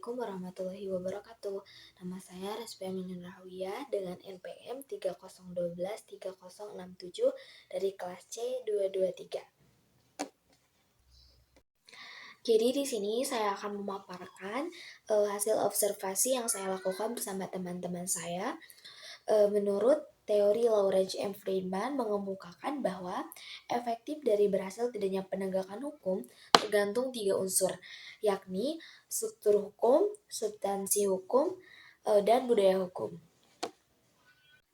Assalamualaikum warahmatullahi wabarakatuh. Nama saya Respi Aminun Rahwiyah dengan NPM 30113067 dari kelas C223. Jadi di sini saya akan memaparkan hasil observasi yang saya lakukan bersama teman-teman saya. Menurut teori Lawrence M. Friedman mengemukakan bahwa efektif dari berhasil tidaknya penegakan hukum tergantung 3 unsur, yakni struktur hukum, substansi hukum, dan budaya hukum.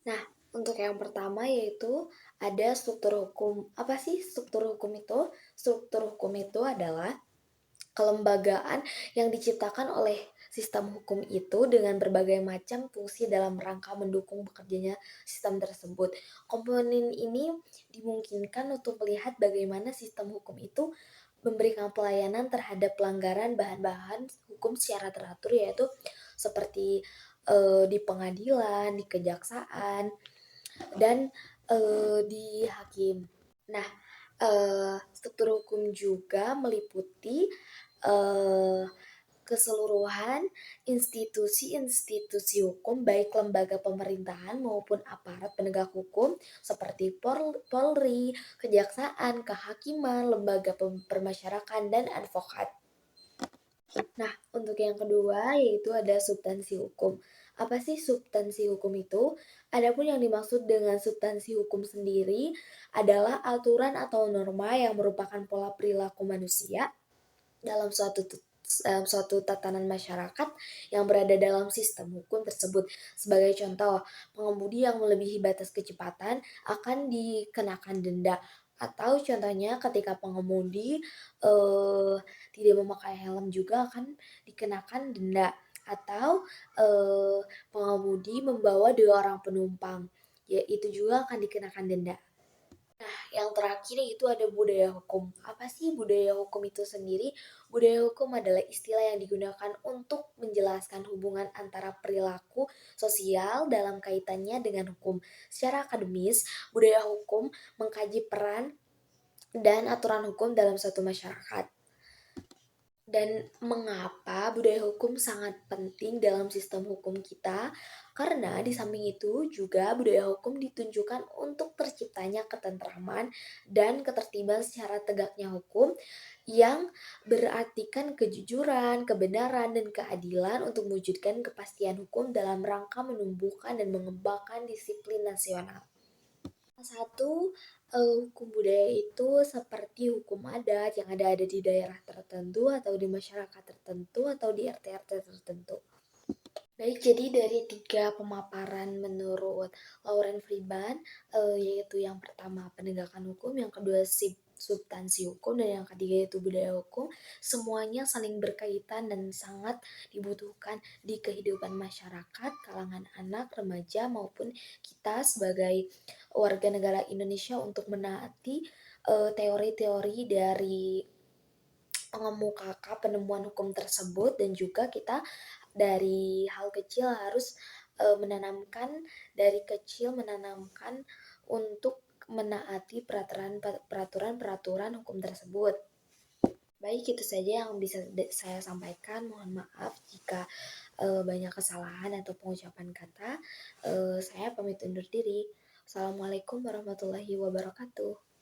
Nah, untuk yang pertama yaitu ada struktur hukum. Apa sih struktur hukum itu? Struktur hukum itu adalah kelembagaan yang diciptakan oleh sistem hukum itu dengan berbagai macam fungsi dalam rangka mendukung bekerjanya sistem tersebut. Komponen ini dimungkinkan untuk melihat bagaimana sistem hukum itu memberikan pelayanan terhadap pelanggaran bahan-bahan hukum secara teratur, yaitu seperti di pengadilan, di kejaksaan, dan di hakim. Nah, struktur hukum juga meliputi keseluruhan institusi-institusi hukum, baik lembaga pemerintahan maupun aparat penegak hukum seperti Polri, kejaksaan, kehakiman, lembaga permasyarakatan, dan advokat. Nah, untuk yang kedua yaitu ada substansi hukum. Apa sih substansi hukum itu? Adapun yang dimaksud dengan substansi hukum sendiri adalah aturan atau norma yang merupakan pola perilaku manusia dalam suatu tatanan masyarakat yang berada dalam sistem hukum tersebut. Sebagai contoh, pengemudi yang melebihi batas kecepatan akan dikenakan denda. Atau contohnya ketika pengemudi tidak memakai helm juga akan dikenakan denda. Atau pengemudi membawa 2 orang penumpang, ya itu juga akan dikenakan denda. Yang terakhir itu ada budaya hukum. Apa sih budaya hukum itu sendiri? Budaya hukum adalah istilah yang digunakan untuk menjelaskan hubungan antara perilaku sosial dalam kaitannya dengan hukum. Secara akademis, budaya hukum mengkaji peran dan aturan hukum dalam suatu masyarakat. Dan mengapa budaya hukum sangat penting dalam sistem hukum kita? Karena di samping itu juga budaya hukum ditunjukkan untuk terciptanya ketentraman dan ketertiban secara tegaknya hukum yang berartikan kejujuran, kebenaran, dan keadilan untuk mewujudkan kepastian hukum dalam rangka menumbuhkan dan mengembangkan disiplin nasional. Satu, hukum budaya itu seperti hukum adat yang ada di daerah tertentu atau di masyarakat tertentu atau di RT-RT tertentu. Baik, jadi dari 3 pemaparan menurut Lauren Friedman, yaitu yang pertama penegakan hukum, yang kedua substansi hukum, dan yang ketiga itu budaya hukum, semuanya saling berkaitan dan sangat dibutuhkan di kehidupan masyarakat, kalangan anak, remaja, maupun kita sebagai warga negara Indonesia untuk menaati teori-teori dari pengemuka penemuan hukum tersebut, dan juga kita dari hal kecil harus menanamkan untuk menaati peraturan hukum tersebut. Baik, itu saja yang bisa saya sampaikan. Mohon maaf jika banyak kesalahan atau pengucapan kata. Saya pamit undur diri. Assalamualaikum warahmatullahi wabarakatuh.